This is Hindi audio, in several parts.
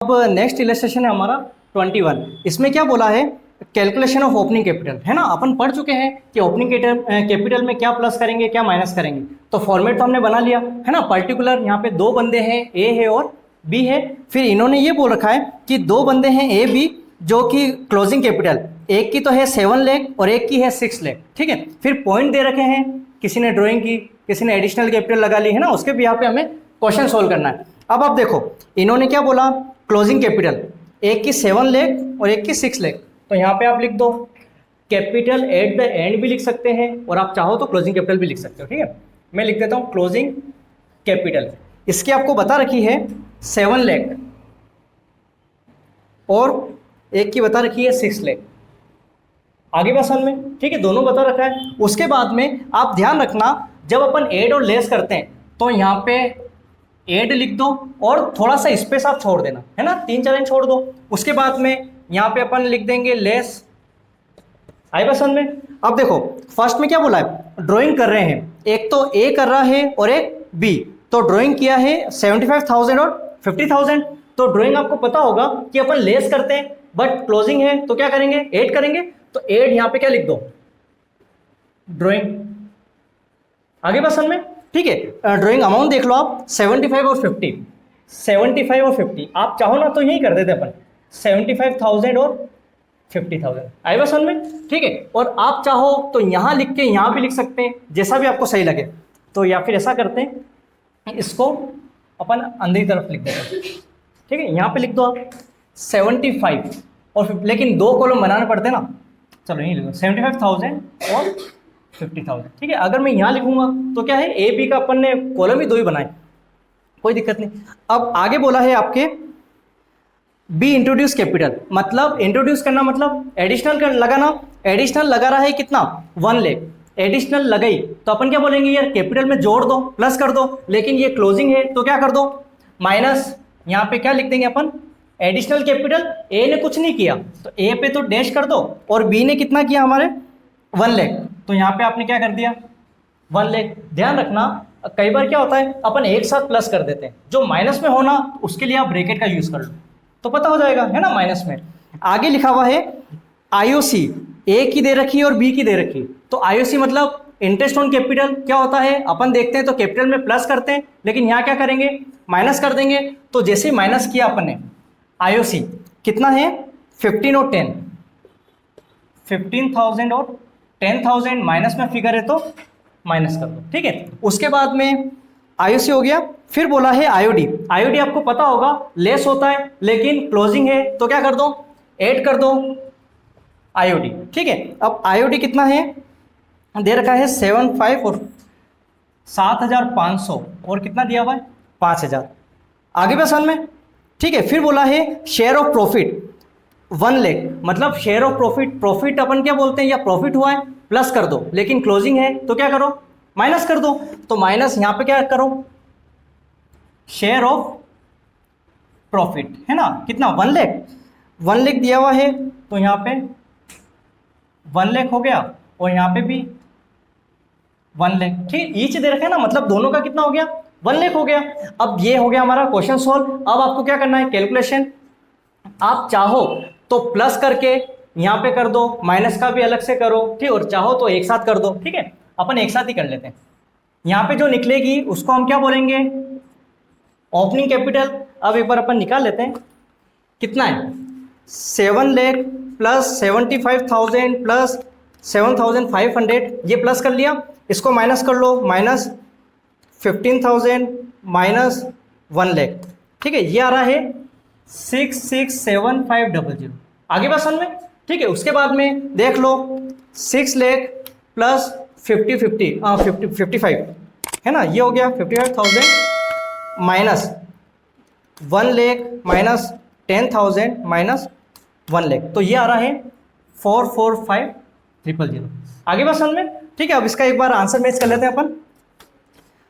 अब नेक्स्ट इलस्ट्रेशन है हमारा 21। इसमें क्या बोला है, कैलकुलेशन ऑफ ओपनिंग कैपिटल, है ना। अपन पढ़ चुके हैं कि ओपनिंग कैपिटल में क्या प्लस करेंगे क्या माइनस करेंगे, तो फॉर्मेट तो हमने बना लिया है ना। पर्टिकुलर यहाँ पे दो बंदे हैं, ए है और बी है। फिर इन्होंने ये बोल रखा है कि दो बंदे हैं ए बी, जो कि क्लोजिंग कैपिटल एक की तो है 7 लाख और एक की है 6 लाख, ठीक है। फिर पॉइंट दे रखे हैं, किसी ने ड्राइंग की, किसी ने एडिशनल कैपिटल लगा ली, है ना। उसके भी यहाँ पे हमें क्वेश्चन सोल्व करना है। अब आप देखो इन्होंने क्या बोला, क्लोजिंग कैपिटल एक की 7 लाख और एक की 6 लाख, तो यहाँ पे आप लिख दो कैपिटल एट द एंड भी लिख सकते हैं और आप चाहो तो क्लोजिंग कैपिटल भी लिख सकते हो, ठीक है। मैं लिख देता हूँ क्लोजिंग कैपिटल। इसकी आपको बता रखी है 7 लाख और एक की बता रखी है 6 लाख। आगे बात समझ में, ठीक है, दोनों बता रखा है। उसके बाद में आप ध्यान रखना, जब अपन एड और लेस करते हैं तो यहाँ पे एड लिख दो और थोड़ा सा स्पेस आप छोड़ देना, है ना, 3-4 लाइन छोड़ दो। उसके बाद में यहाँ पे अपन लिख देंगे लेस। आई बात समझ में। अब देखो फर्स्ट में क्या बोला है, ड्राइंग कर रहे हैं, एक तो ए कर रहा है और एक बी, तो ड्राइंग किया है 75,000 और 50,000। तो ड्राइंग आपको पता होगा कि अपन लेस करते हैं, बट क्लोजिंग है तो क्या करेंगे, ऐड करेंगे। तो ऐड यहाँ पे क्या लिख दो, ड्राइंग। आगे बात समझ में, ठीक है। ड्राइंग अमाउंट देख लो आप 75 और 50, 75 और 50, आप चाहो ना तो यही कर देते अपन 75,000 और 50,000। आई बात समझ में, ठीक है। और आप चाहो तो यहाँ लिख के यहाँ भी लिख सकते हैं, जैसा भी आपको सही लगे। तो या फिर ऐसा करते हैं, इसको अपन अंदर की तरफ लिख देते हैं, ठीक है। यहाँ पे लिख दो आप 75 और 50, लेकिन दो कॉलम बनाने पड़ते हैं ना, चलो यही लिखो 75,000 और 50,000, ठीक है। अगर मैं यहाँ लिखूंगा तो क्या है, ए बी का अपन ने कॉलम ही दो ही बनाए, कोई दिक्कत नहीं। अब आगे बोला है आपके बी इंट्रोड्यूस कैपिटल, मतलब इंट्रोड्यूस करना मतलब एडिशनल लगाना। एडिशनल लगा रहा है कितना, 1 लाख एडिशनल लगाई, तो अपन क्या बोलेंगे यार, कैपिटल में जोड़ दो, प्लस कर दो। लेकिन ये क्लोजिंग है तो क्या कर दो, माइनस। यहाँ पे क्या लिख देंगे अपन, एडिशनल कैपिटल ए ने कुछ नहीं किया तो ए पे तो डैश कर दो, और बी ने कितना किया हमारे 1 लाख, तो यहाँ पे आपने क्या कर दिया 1 लाख। ध्यान रखना कई बार क्या होता है, अपन एक साथ प्लस कर देते हैं, जो माइनस में होना उसके लिए आप ब्रैकेट का यूज कर लो तो पता हो जाएगा, है ना, माइनस में। आगे लिखा हुआ है आईओसी, ए की दे रखी है और बी की दे रखी है, तो आईओसी मतलब इंटरेस्ट ऑन कैपिटल। क्या होता है, अपन देखते हैं तो कैपिटल में प्लस करते हैं, लेकिन यहाँ क्या करेंगे, माइनस कर देंगे। तो जैसे माइनस किया अपन ने, आईओसी कितना है 15 और 10, 15,000 और 10,000, माइनस में फिगर है तो माइनस कर दो, ठीक है। उसके बाद में आईओसी हो गया। फिर बोला है आईओडी। आईओडी आपको पता होगा लेस होता है, लेकिन क्लोजिंग है तो क्या कर दो, ऐड कर दो आईओडी, ठीक है। अब आईओडी कितना है, दे रखा है 75 और 7,500 और कितना दिया हुआ है 5,000। आगे बस में, ठीक है। फिर बोला है शेयर ऑफ प्रॉफिट 1 लाख, मतलब शेयर ऑफ प्रॉफिट, प्रॉफिट अपन क्या बोलते हैं, या प्रॉफिट हुआ है प्लस कर दो, लेकिन क्लोजिंग है तो क्या करो, माइनस कर दो। तो माइनस यहाँ पे क्या करो, शेयर ऑफ प्रॉफिट, है ना, कितना 1 लाख, 1 लाख दिया हुआ है तो यहाँ पे 1 लाख हो गया और यहाँ पे भी 1 लाख, ठीक, ईच दे रखे हैं ना, मतलब दोनों का कितना हो गया 1 लाख हो गया। अब ये हो गया हमारा क्वेश्चन सॉल्व। अब आपको क्या करना है, कैलकुलेशन। आप चाहो तो प्लस करके यहाँ पे कर दो, माइनस का भी अलग से करो, ठीक, और चाहो तो एक साथ कर दो, ठीक है। अपन एक साथ ही कर लेते हैं। यहाँ पे जो निकलेगी उसको हम क्या बोलेंगे, ओपनिंग कैपिटल। अब एक बार अपन निकाल लेते हैं, कितना है 7 लाख प्लस 75,000 प्लस 7,500, ये प्लस कर लिया, इसको माइनस कर लो, माइनस 15,000 माइनस 1 लाख, ठीक है। ये आ रहा है 667500। आगे बात समझ में, ठीक है। उसके बाद में देख लो 6 लाख प्लस 55 है ना, ये हो गया 55,000 minus 1 lakh minus 10,000 minus 1 lakh, तो ये आ रहा है 445,000। आगे बात समझ में, ठीक है। अब इसका एक बार आंसर मैच कर लेते हैं अपन,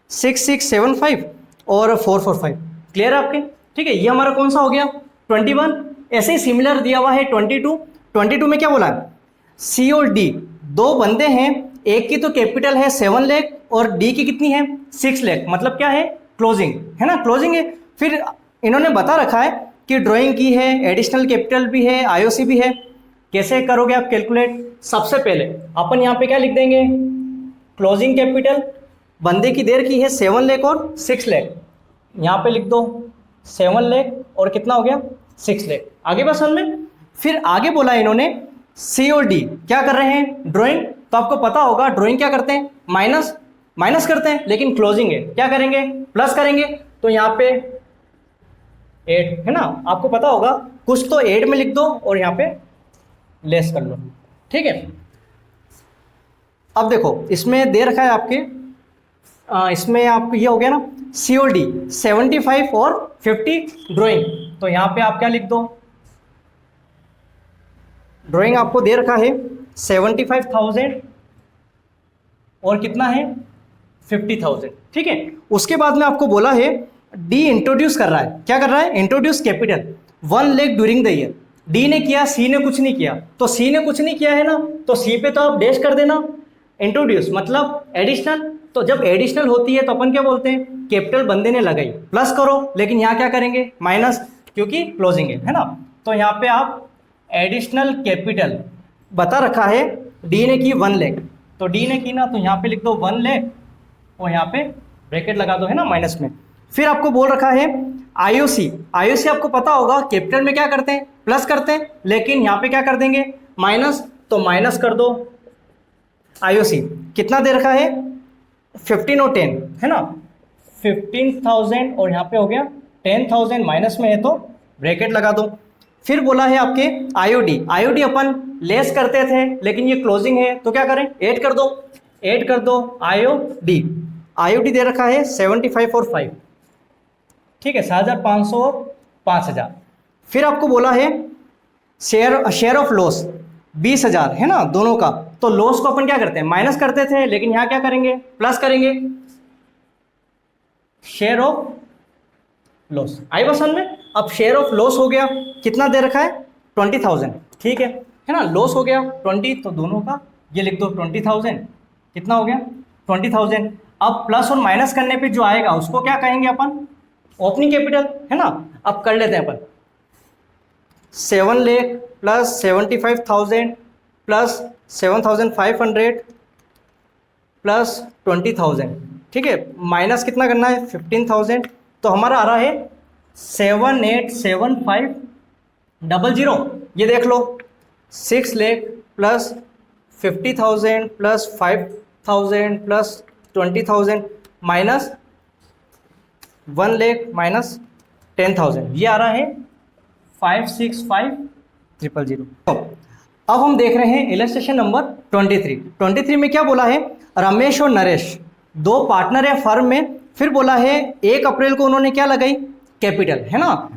6675 और 445, क्लियर है आपके, ठीक है। ये हमारा कौन सा हो गया 21। ऐसे ही सिमिलर दिया हुआ है 22 में क्या बोला है, सी और डी दो बंदे हैं, एक की तो कैपिटल है 7 लाख और डी की कितनी है 6 लाख, मतलब क्या है क्लोजिंग, है ना, क्लोजिंग है। फिर इन्होंने बता रखा है कि ड्राइंग की है, एडिशनल कैपिटल भी है, आईओसी भी है। कैसे करोगे आप कैलकुलेट? सबसे पहले अपन यहाँ पे क्या लिख देंगे, क्लोजिंग कैपिटल बंदे की देर की है 7 लाख और 6 लाख, यहाँ पे लिख दो 7 लाख और कितना हो गया 6 लाख। आगे बस में फिर आगे बोला इन्होंने सी और डी क्या कर रहे हैं, ड्राइंग। तो आपको पता होगा ड्राइंग क्या करते हैं, माइनस करते हैं, लेकिन क्लोजिंग है क्या करेंगे, प्लस करेंगे। तो यहाँ पे 8 है ना, आपको पता होगा कुछ तो 8 में लिख दो और यहाँ पे लेस कर लो, ठीक है। अब देखो इसमें दे रखा है आपके इसमें आपको ये हो गया ना COD 75 और 50 ड्राइंग। तो यहाँ पे आप क्या लिख दो, ड्राइंग आपको दे रखा है 75,000 और कितना है 50,000, ठीक है। उसके बाद में आपको बोला है डी इंट्रोड्यूस कर रहा है, क्या कर रहा है, introduce capital 1 lakh during the year. D ने किया, सी ने कुछ नहीं किया। तो सी ने कुछ नहीं किया है ना, तो सी पे तो आप डैश कर देना। इंट्रोड्यूस मतलब एडिशनल, तो जब एडिशनल होती है तो अपन क्या बोलते हैं, कैपिटल बंदे ने लगाई, प्लस करो, लेकिन यहाँ क्या करेंगे माइनस, क्योंकि क्लोजिंग है ना। तो यहाँ पे आप एडिशनल कैपिटल बता रखा है डी ने की 1 लाख, तो डी ने की ना, तो यहाँ पे लिख दो 1 लाख और यहाँ पे ब्रैकेट लगा दो, है ना, माइनस में। फिर आपको बोल रखा है आईओसी। आईओसी आपको पता होगा कैपिटल में क्या करते हैं, प्लस करते हैं, लेकिन यहाँ पे क्या कर देंगे माइनस, तो माइनस कर दो। आईओसी कितना दे रखा है 15 और 10 है ना, 15,000 और यहाँ पे हो गया 10,000, माइनस में है तो ब्रैकेट लगा दो। फिर बोला है आपके आईओडी। आईओडी अपन लेस करते थे, लेकिन ये क्लोजिंग है तो क्या करें, ऐड कर दो आईओडी। आईओडी दे रखा है 75 और 5, ठीक है, 7,500 और 5,000। फिर आपको बोला है शेयर ऑफ लॉस 20,000 है ना दोनों का। तो लॉस को अपन क्या करते हैं, माइनस करते थे, लेकिन यहाँ क्या करेंगे, प्लस करेंगे। शेयर ऑफ लॉस आई बसन में। अब शेयर ऑफ लॉस हो गया, कितना दे रखा है 20,000, ठीक है ना, लॉस हो गया 20, तो दोनों का ये लिख दो 20,000, कितना हो गया 20,000। अब प्लस और माइनस करने पे जो आएगा उसको क्या कहेंगे अपन, ओपनिंग कैपिटल, है ना। अब कर लेते हैं अपन 7 लाख प्लस 75,000 प्लस 7,500 प्लस 20,000, ठीक है, माइनस कितना करना है 15,000। तो हमारा आ रहा है 787500, ये देख लो 6 lakh plus 50,000 plus 5,000 plus 20,000 minus 1 lakh minus 10,000, ये आ रहा है 565,000। अब हम देख रहे हैं इलस्ट्रेशन नंबर 23 में क्या बोला है, रमेश और नरेश दो पार्टनर है फर्म में। फिर बोला है 1 अप्रैल को उन्होंने क्या लगाई, कैपिटल, है ना।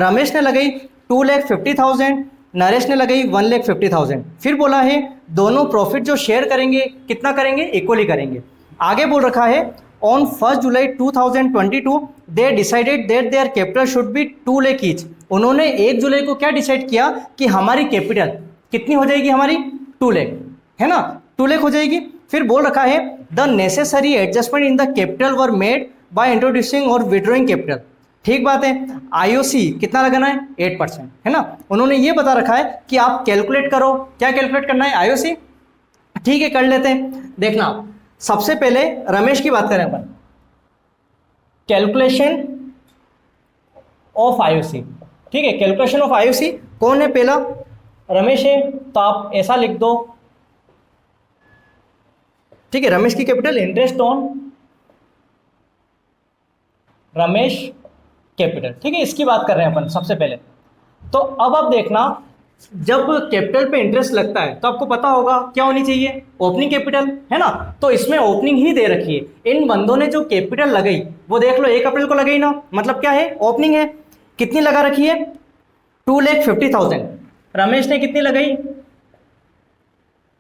रमेश ने लगाई 2,50,000, नरेश ने लगाई 1,50,000। फिर बोला है दोनों प्रॉफिट जो शेयर करेंगे कितना करेंगे, इक्वली करेंगे। आगे बोल रखा है on 1 July 2022 they decided that their capital should be 2 lakh each. उन्होंने 1 जुलाई को क्या डिसाइड किया कि हमारी कैपिटल कितनी हो जाएगी, हमारी 2 लाख, है ना, 2 लाख हो जाएगी। फिर बोल रखा है the necessary adjustment in the capital were made by introducing और विड्रॉइंग कैपिटल। ठीक बात है। आईओसी कितना लगाना है 8%, है ना। उन्होंने ये बता रखा है कि आप कैलकुलेट करो, क्या कैलकुलेट करना है, आईओसी, ठीक है, कर लेते हैं। देखना सबसे पहले रमेश की बात करें अपन, कैलकुलेशन ऑफ आईओसी, ठीक है, कैलकुलेशन ऑफ आईओसी कौन है, पहला रमेश है, तो आप ऐसा लिख दो, ठीक है, रमेश की capital interest on Ramesh capital, ठीक है, इसकी बात कर रहे हैं अपन सबसे पहले। तो अब आप देखना जब कैपिटल पे इंटरेस्ट लगता है तो आपको पता होगा क्या होनी चाहिए, ओपनिंग कैपिटल, है ना। तो इसमें ओपनिंग ही दे रखी है। इन बंदों ने जो कैपिटल लगाई वो देख लो 1 अप्रैल को लगाई ना, मतलब क्या है, ओपनिंग है। कितनी लगा रखी है 2,50,000। रमेश ने कितनी लगाई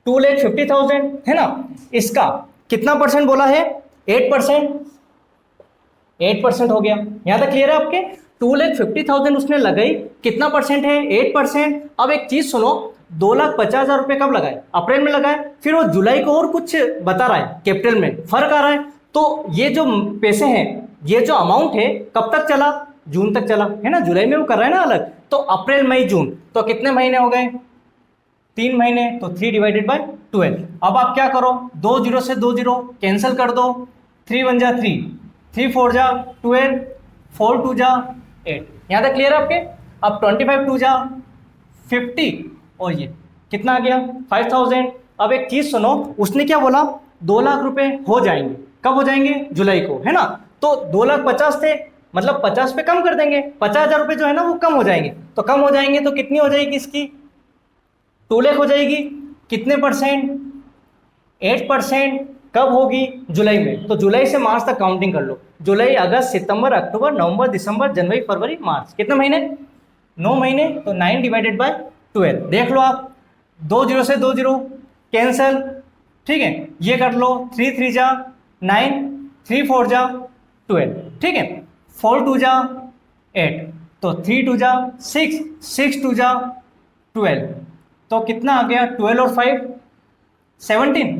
2,50,000, है ना। इसका कितना परसेंट बोला है 8% हो गया। यहां तक क्लियर है आपके। 2,50,000 उसने लगाई, कितना परसेंट है 8%। अब एक चीज सुनो, 2,50,000 रुपये कब लगाए, अप्रैल में लगाए, फिर वो जुलाई को और कुछ बता रहा है, कैपिटल में फर्क आ रहा है। तो ये जो पैसे हैं, ये जो अमाउंट है कब तक चला, जून तक चला, है ना, जुलाई में वो कर रहा है ना अलग, तो अप्रैल मई जून, तो कितने महीने हो गए, 3 महीने, तो 3 डिवाइडेड बाय 12। अब आप क्या करो, 2 जीरो से 2 जीरो कैंसिल कर दो, 3 1 जा 3, 3 4 जा 12, 4 2 जा 8। यहाँ तक क्लियर है आपके। अब 25 2 जा 50 और ये कितना आ गया 5000। अब एक चीज सुनो, उसने क्या बोला, 2 लाख रुपए हो जाएंगे, कब हो जाएंगे, जुलाई को, है ना। तो 2,50,000 थे, मतलब 50 पे कम कर देंगे, 50,000 रुपए जो है ना वो कम हो जाएंगे, तो कम हो जाएंगे तो कितनी हो जाएगी इसकी, 2 लाख हो जाएगी। कितने परसेंट, 8%। कब होगी, जुलाई में, तो जुलाई से मार्च तक काउंटिंग कर लो, जुलाई अगस्त सितंबर अक्टूबर नवंबर दिसंबर जनवरी फरवरी मार्च, कितने महीने, 9 महीने, तो 9 डिवाइडेड बाय 12। देख लो आप, 2 जीरो से 2 जीरो कैंसल, ठीक है, ये कर लो, 3 3 जा 9, 3 4 जा 12, ठीक है, 4 2 जा 8, तो 3 2 जा 6, 6 2 जा 12, तो कितना आ गया, 12 और 5 17।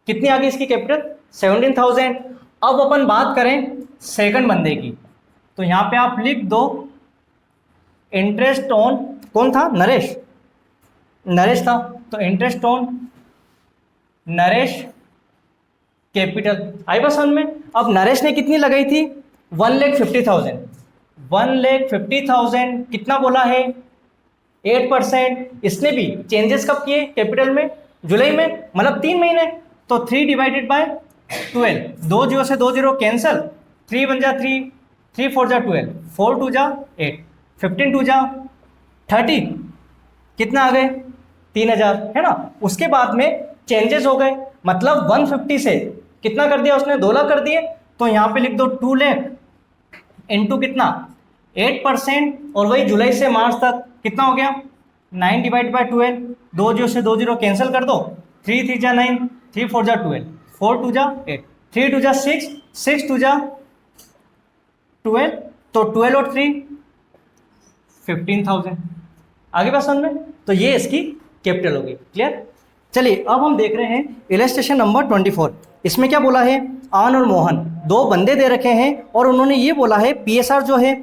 कितनी आ गई इसकी कैपिटल, 17,000। अब अपन बात करें सेकंड बंदे की, तो यहां पे आप लिख दो इंटरेस्ट ऑन, कौन था, नरेश, नरेश था, तो इंटरेस्ट ऑन नरेश कैपिटल, आई बात समझ में। अब नरेश ने कितनी लगाई थी, 1,50,000, 1,50,000 कितना बोला है, 8%। इसने भी चेंजेस कब किए कैपिटल में, जुलाई में, मतलब 3 महीने, तो 3 डिवाइडेड बाय 12, 2 जीरो से 2 जीरो कैंसल, 3 1 जा 3, 3 4 जा 12, 4 2 जा 8, 15 2 जा 30, कितना आ गए, 3,000, है ना। उसके बाद में चेंजेस हो गए, मतलब 150 से कितना कर दिया उसने, 2 लाख कर दिए, तो यहाँ पे लिख दो 2 लाख इंटू कितना, 8%, और वही जुलाई से मार्च तक कितना हो गया, 9 डिवाइड बाय 12, 2 जीरो से 2 जीरो कैंसिल कर दो, 3 3 जा 9, 3 4 जा 12, 4 2 जा 8, 3 2 जा 6, 6 2 जा 12, तो 12 और 3 15,000। आगे बात समझ में, तो ये इसकी कैपिटल होगी, क्लियर। चलिए अब हम देख रहे हैं इलस्ट्रेशन नंबर 24। इसमें क्या बोला है, आन और मोहन 2 बंदे दे रखे हैं, और उन्होंने ये बोला है PSR जो है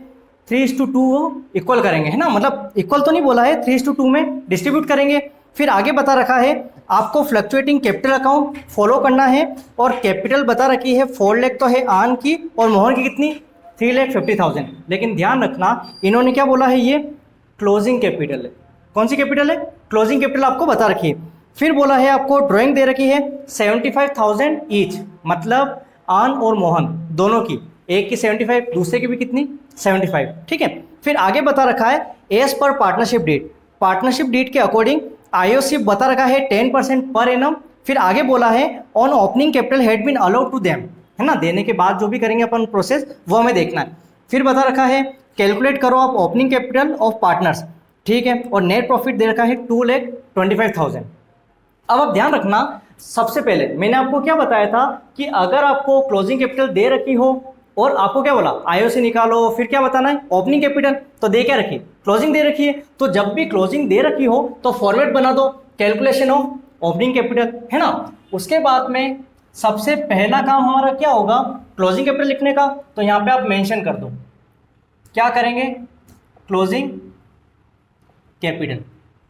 3:2 इक्वल करेंगे, है ना, मतलब इक्वल तो नहीं बोला है, 3:2 में डिस्ट्रीब्यूट करेंगे। फिर आगे बता रखा है आपको फ्लक्चुएटिंग कैपिटल अकाउंट फॉलो करना है, और कैपिटल बता रखी है 4 लाख तो है आन की, और मोहन की कितनी, 3,50,000। लेकिन ध्यान रखना इन्होंने क्या बोला है, ये क्लोजिंग कैपिटल है, कौन सी कैपिटल है, क्लोजिंग कैपिटल आपको बता रखी है। फिर बोला है आपको ड्राइंग दे रखी है 75,000 ईच, मतलब आन और मोहन दोनों की, एक की 75, दूसरे की भी कितनी 75, ठीक है। फिर आगे बता रखा है एज पर पार्टनरशिप डीड, पार्टनरशिप डीड के अकॉर्डिंग आईओसी बता रखा है 10% पर एनम। फिर आगे बोला है on opening capital had been allowed to them, है ना, देने के बाद जो भी करेंगे अपन प्रोसेस वो हमें देखना है। फिर बता रखा है कैलकुलेट करो आप ओपनिंग कैपिटल ऑफ पार्टनर्स, ठीक है, और नेट प्रॉफिट दे रखा है 2,25,000। अब आप ध्यान रखना, सबसे पहले मैंने आपको क्या बताया था कि अगर आपको क्लोजिंग कैपिटल दे रखी हो और आपको क्या बोला आईओसी निकालो, फिर क्या बताना है ओपनिंग कैपिटल, तो दे क्या रखी, क्लोजिंग दे रखी है, तो जब भी क्लोजिंग दे रखी हो तो फॉर्मेट बना दो कैलकुलेशन ऑफ ओपनिंग कैपिटल, है ना। उसके बाद में सबसे पहला काम हमारा क्या होगा, क्लोजिंग कैपिटल लिखने का, तो यहाँ पे आप मेंशन कर दो, क्या करेंगे, क्लोजिंग कैपिटल।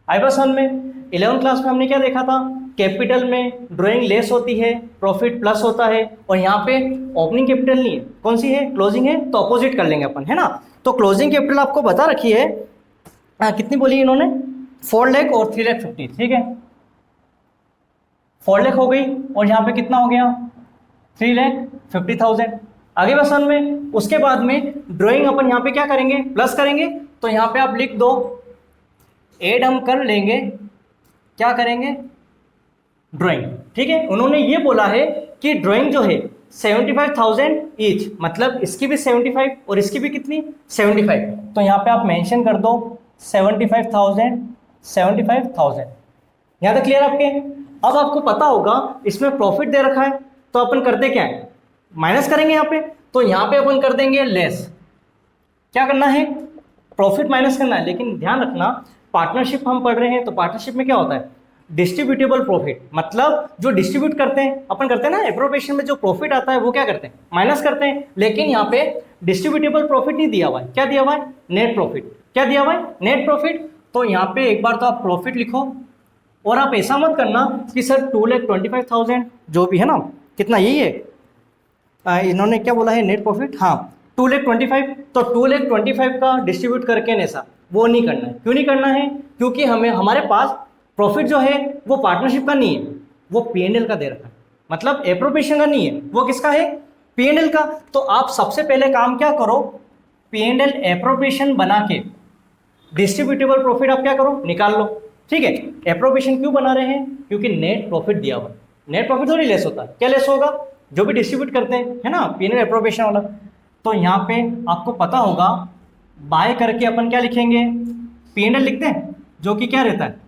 आई बस वन में 11th क्लास में हमने क्या देखा था, कैपिटल में ड्राइंग लेस होती है, प्रॉफिट प्लस होता है, और यहाँ पे ओपनिंग कैपिटल नहीं है, कौन सी है, क्लोजिंग है, तो अपोजिट कर लेंगे अपन, है ना। तो क्लोजिंग कैपिटल आपको बता रखी है कितनी बोली इन्होंने, 4 लाख और 3,50,000, ठीक है, 4 लाख हो गई, और यहाँ पे कितना हो गया 3,50,000। आगे बसन में उसके बाद में ड्राइंग अपन यहाँ पे क्या करेंगे, प्लस करेंगे, तो यहाँ पे आप लिख दो ऐड हम कर लेंगे, क्या करेंगे, ड्राइंग, ठीक है। उन्होंने ये बोला है कि ड्राइंग जो है 75,000 ईच, मतलब इसकी भी 75 और इसकी भी कितनी 75, तो यहाँ पे आप मेंशन कर दो 75,000 75,000। यहाँ तक क्लियर आपके। अब आपको पता होगा इसमें प्रॉफिट दे रखा है, तो अपन करते क्या है, माइनस करेंगे यहाँ पे, तो यहाँ पे अपन कर देंगे लेस, क्या करना है, प्रॉफिट माइनस करना है। लेकिन ध्यान रखना पार्टनरशिप हम पढ़ रहे हैं, तो पार्टनरशिप में क्या होता है, डिस्ट्रीब्यूटेबल प्रॉफिट, मतलब जो डिस्ट्रीब्यूट करते हैं अपन करते हैं ना, एप्रोप्रिएशन में जो प्रॉफिट आता है वो क्या करते हैं, माइनस करते हैं। लेकिन यहाँ पे डिस्ट्रीब्यूटेबल प्रॉफिट नहीं दिया हुआ है, क्या दिया हुआ है, नेट प्रॉफिट। क्या दिया हुआ है, नेट प्रॉफिट। तो यहाँ पे एक बार तो आप प्रॉफिट लिखो, और आप ऐसा मत करना कि सर 2,25,000 जो भी है ना, कितना यही है, इन्होंने क्या बोला है नेट प्रॉफिट, हाँ 2,25,000, तो 2,25,000 का डिस्ट्रीब्यूट करके ऐसा वो नहीं करना है। क्यों नहीं करना है, क्योंकि हमें हमारे पास प्रॉफिट जो है वो पार्टनरशिप का नहीं है, वो P&L का दे रखा है, मतलब एप्रोप्रिएशन का नहीं है, वो किसका है, P&L का। तो आप सबसे पहले काम क्या करो, P&L एप्रोप्रिएशन बना के डिस्ट्रीब्यूटेबल प्रॉफिट आप क्या करो, निकाल लो। ठीक है, एप्रोप्रिएशन क्यों बना रहे हैं, क्योंकि नेट प्रॉफिट दिया हुआ है, नेट प्रॉफिट थोड़ी लेस होता है, क्या लेस होगा, जो भी डिस्ट्रीब्यूट करते हैं, है ना, P&L एप्रोप्रिएशन वाला। तो यहाँ पे आपको पता होगा, बाय करके अपन क्या लिखेंगे, P&L लिखते हैं, जो कि क्या रहता है,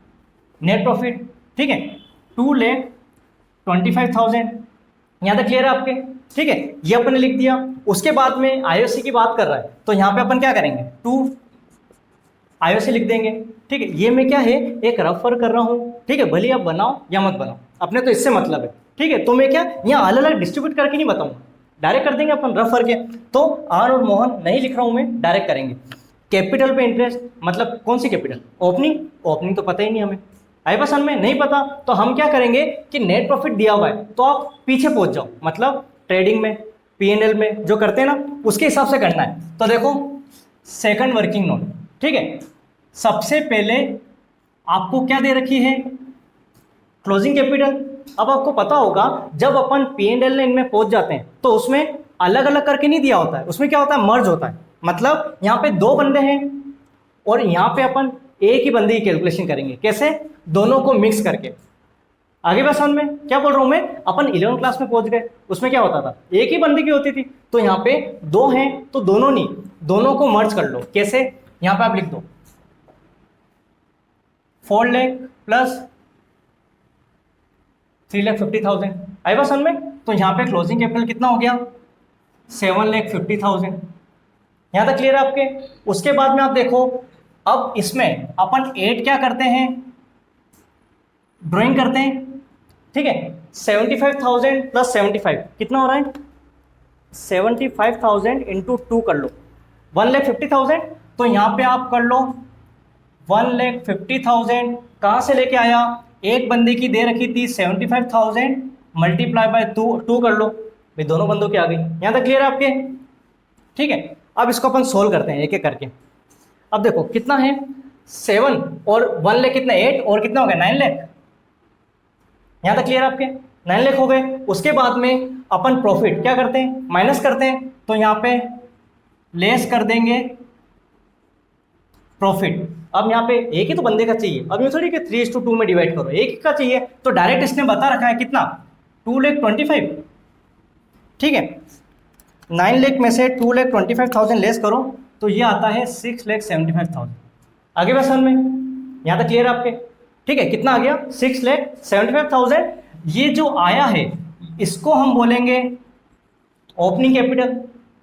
नेट प्रॉफिट। ठीक है, 2,25,000, यहाँ तक क्लियर है आपके। ठीक है, ये अपन ने लिख दिया। उसके बाद में आईओसी की बात कर रहा है, तो यहाँ पे अपन क्या करेंगे, 2 आईओसी लिख देंगे। ठीक है, ये मैं क्या है, एक रफ वर्क कर रहा हूँ। ठीक है, भले आप बनाओ या मत बनाओ, अपने तो इससे मतलब है। ठीक है, तो मैं क्या यहाँ अलग अलग डिस्ट्रीब्यूट करके नहीं बताऊंगा, डायरेक्ट कर देंगे अपन रफ वर्क है। तो आर और मोहन नहीं लिख रहा हूँ मैं, डायरेक्ट करेंगे। कैपिटल पे इंटरेस्ट, मतलब कौन सी कैपिटल, ओपनिंग, ओपनिंग तो पता ही नहीं हमें, आई पसंद में नहीं पता, तो हम क्या करेंगे कि नेट प्रॉफिट दिया हुआ है तो आप पीछे पहुंच जाओ, मतलब ट्रेडिंग में, P&L में जो करते हैं ना, उसके हिसाब से करना है। तो देखो सेकंड वर्किंग नोट, ठीक है, सबसे पहले आपको क्या दे रखी है, क्लोजिंग कैपिटल। अब आपको पता होगा जब अपन P&L इनमें पहुंच जाते हैं तो उसमें अलग अलग करके नहीं दिया होता है, उसमें क्या होता है, मर्ज होता है। मतलब यहाँ पे 2 बंदे हैं और यहाँ पे अपन एक ही बंदे की कैलकुलेशन करेंगे, कैसे, दोनों को मिक्स करके। आगे बात समझ में, क्या बोल रहा हूं मैं, अपन 11 क्लास में पहुंच गए, उसमें क्या होता था, एक ही बंदे की होती थी। तो यहाँ पे 2 हैं तो दोनों नहीं, दोनों को मर्ज कर लो, कैसे, यहाँ पे आप लिख दो 4 लाख प्लस 3,50,000। आई बात समझ में। तो यहाँ पे क्लोजिंग कैपिटल कितना हो गया, 7,50,000। यहाँ तक क्लियर है आपके। उसके बाद में आप देखो, अब इसमें अपन 8 क्या करते हैं, ड्राइंग करते हैं। ठीक है, 75,000 प्लस 75 कितना हो रहा है, 75,000 इंटू 2 कर लो, 1,50,000। तो यहाँ पे आप कर लो 1,50,000, कहाँ से लेके आया, एक बंदे की दे रखी थी 75,000 मल्टीप्लाई बाय 2 कर लो भाई, दोनों बंदों की आ गई। यहाँ तक क्लियर है आपके। ठीक है, अब इसको अपन सोल्व करते हैं एक एक करके। अब देखो कितना है, 7 और 1 लाख कितना, 8 और कितना हो गया, 9 लाख। यहाँ तक क्लियर आपके, 9 लाख हो गए। उसके बाद में अपन प्रॉफिट क्या करते हैं, माइनस करते हैं। तो यहाँ पे लेस कर देंगे प्रॉफिट। अब यहाँ पे एक ही तो बंदे का चाहिए, अब ये थोड़ी कि 3:2 में डिवाइड करो, एक ही का चाहिए। तो डायरेक्ट इसने बता रखा है कितना, 2,25,000। ठीक है, 9 लाख में से 2,25,000 लेस करो तो ये आता है 6,75,000। आगे बात समझ में, यहाँ तक क्लियर है आपके। ठीक है, कितना आ गया, 6,75,000। ये जो आया है इसको हम बोलेंगे ओपनिंग कैपिटल।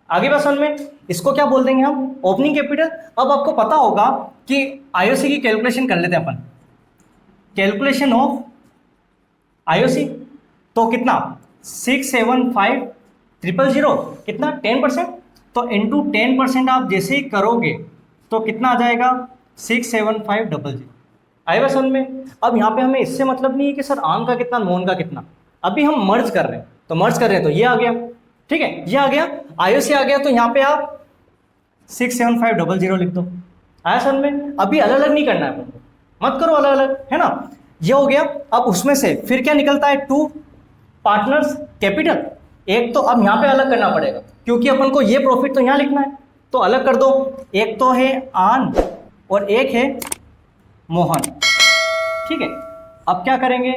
आगे बात समझ में, इसको क्या बोल देंगे हम, ओपनिंग कैपिटल। अब आपको पता होगा कि आईओसी की कैलकुलेशन कर लेते हैं अपन, कैलकुलेशन ऑफ आईओसी। तो कितना, 675,000 कितना, 10%। तो इंटू 10% आप जैसे ही करोगे तो कितना आ जाएगा, 675,000। आए बात समझ में। अब यहाँ पे हमें इससे मतलब नहीं है कि सर आन का कितना, नॉन का कितना, अभी हम मर्ज कर रहे हैं। तो मर्ज कर रहे हैं तो ये आ गया, ठीक है, ये आ गया, आईओसी आ गया। तो यहाँ पे आप 675,000 लिख दो। आया समझ में। अभी अलग अलग नहीं करना है आपको, मत करो अलग अलग, है ना। ये हो गया। अब उसमें से फिर क्या निकलता है, 2 पार्टनर्स कैपिटल। एक तो अब यहाँ पे अलग करना पड़ेगा क्योंकि अपन को ये प्रॉफिट तो यहाँ लिखना है, तो अलग कर दो। एक तो है आन और एक है मोहन। ठीक है, अब क्या करेंगे,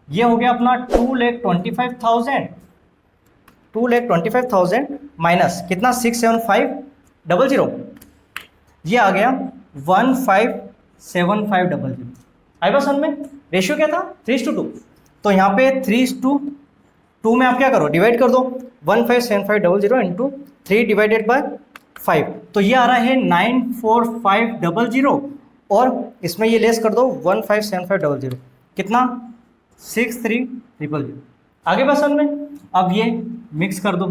ये हो गया अपना 2,25,000 माइनस कितना, 675,000, ये आ गया 1575,000। आई बात समझ में। रेशियो क्या था, 3:2। तो यहाँ पे 3:2 में आप क्या करो, डिवाइड कर दो, 1575,000 इंटू 3 डिवाइडेड बाय 5। तो ये आ रहा है 945,000 और इसमें ये लेस कर दो 1575,000 कितना, 63,000। आगे बात समझ में। अब ये मिक्स कर दो,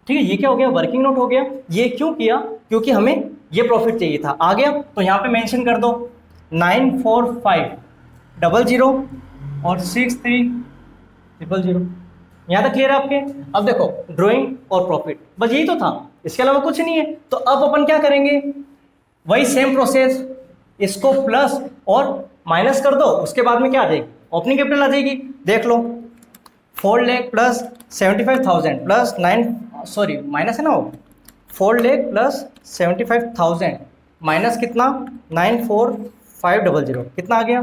ठीक है, ये क्या हो गया, वर्किंग नोट हो गया। ये क्यों किया, क्योंकि हमें ये प्रॉफिट चाहिए था। आ गया, तो यहाँ पे मेंशन कर दो 9450 और 6300। यहाँ तक क्लियर है आपके। अब देखो ड्राइंग और प्रॉफिट, बस यही तो था, इसके अलावा कुछ नहीं है। तो अब अपन क्या करेंगे, वही सेम प्रोसेस, इसको प्लस और माइनस कर दो, उसके बाद में क्या आ जाएगी, ओपनिंग कैपिटल आ जाएगी। देख लो 4 lakh plus 75,000 plus 9, sorry minus है ना वो, 4 लाख प्लस 75,000 माइनस कितना 94,500, कितना आ गया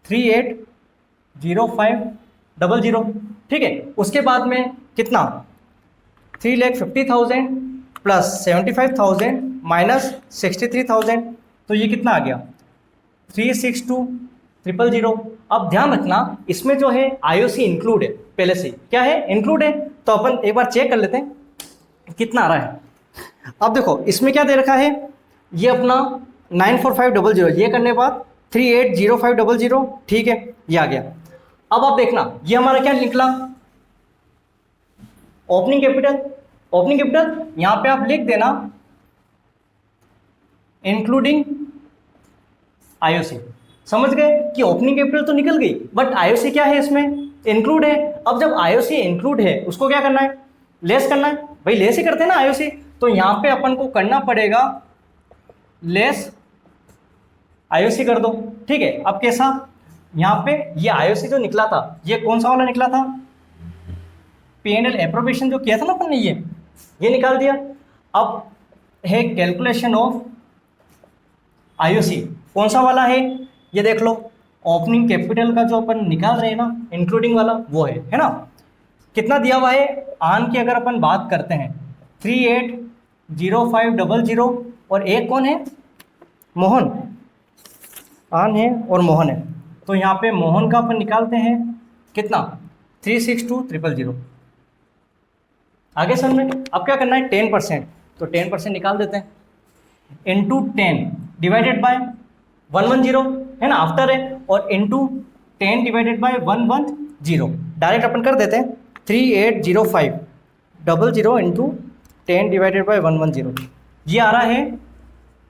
38,0500। ठीक है, उसके बाद में कितना 3,50,000 प्लस 75,000 माइनस 63,000, तो ये कितना आ गया 362,000। अब ध्यान रखना इसमें जो है IOC इंक्लूड है, पहले से क्या है, इंक्लूड है। तो अपन एक बार चेक कर लेते हैं कितना आ रहा है। अब देखो इसमें क्या दे रखा है, ये अपना 94,500, ये करने के बाद 38,0500, ठीक है, ये आ गया। अब आप देखना ये हमारा क्या निकला, ओपनिंग कैपिटल। ओपनिंग कैपिटल यहां पे आप लिख देना इंक्लूडिंग IOC। समझ गए कि ओपनिंग कैपिटल तो निकल गई, बट IOC क्या है, इसमें इंक्लूड है। अब जब IOC इंक्लूड है उसको क्या करना है, लेस करना है। भाई लेस ही करते हैं ना IOC, तो यहां पे अपन को करना पड़ेगा लेस IOC कर दो। ठीक है, अब कैसा, यहां पे ये IOC जो निकला था, ये कौन सा वाला निकला था, P&L एप्रोबेशन जो किया था ना अपन ने, ये निकाल दिया। अब है कैलकुलेशन ऑफ IOC, कौन सा वाला है, ये देख लो, ओपनिंग कैपिटल का जो अपन निकाल रहे हैं ना, इंक्लूडिंग वाला वो है ना। कितना दिया हुआ है, आन की अगर अपन बात करते हैं 38,0500, और एक कौन है, मोहन, आन है और मोहन है। तो यहाँ पे मोहन का अपन निकालते हैं कितना 362,000। आगे सर में अब क्या करना है 10%, तो 10% निकाल देते हैं, इंटू 10 डिवाइडेड बाय 110 है ना, आफ्टर है, और इंटू 10 डिवाइडेड बाय 110, डायरेक्ट अपन कर देते हैं 38,0500 इंटू 10 डिवाइडेड बाय 110। ये आ रहा है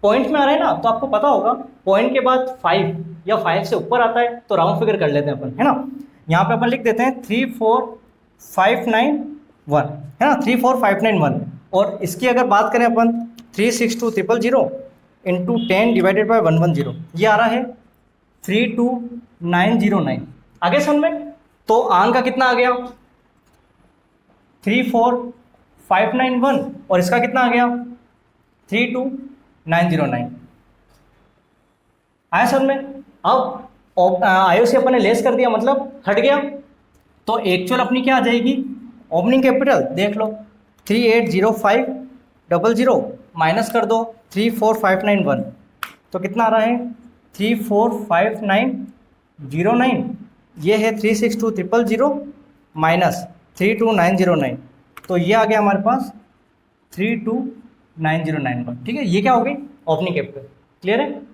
पॉइंट में आ रहा है ना, तो आपको पता होगा पॉइंट के बाद 5 या 5 से ऊपर आता है तो राउंड फिगर कर लेते हैं अपन, है ना। यहाँ पे अपन लिख देते हैं 34591 है ना, 34591, और इसकी अगर बात करें अपन 362,000 इंटू 10 डिवाइडेड बाय 110, ये आ रहा है 32,909। आगे समझ में, तो आन का कितना आ गया 34591, और इसका कितना आ गया 32,909। आया समझ में। अब IOC अपन ने लेस कर दिया, मतलब हट गया, तो एक्चुअल अपनी क्या आ जाएगी, ओपनिंग कैपिटल देख लो 38,0500 माइनस कर दो 34591, तो कितना आ रहा है 345,909। ये है 362,000 माइनस 32,909, तो ये आ गया हमारे पास 32,909। ठीक है, ये क्या हो गई ओपनिंग कैपिटल। क्लियर है।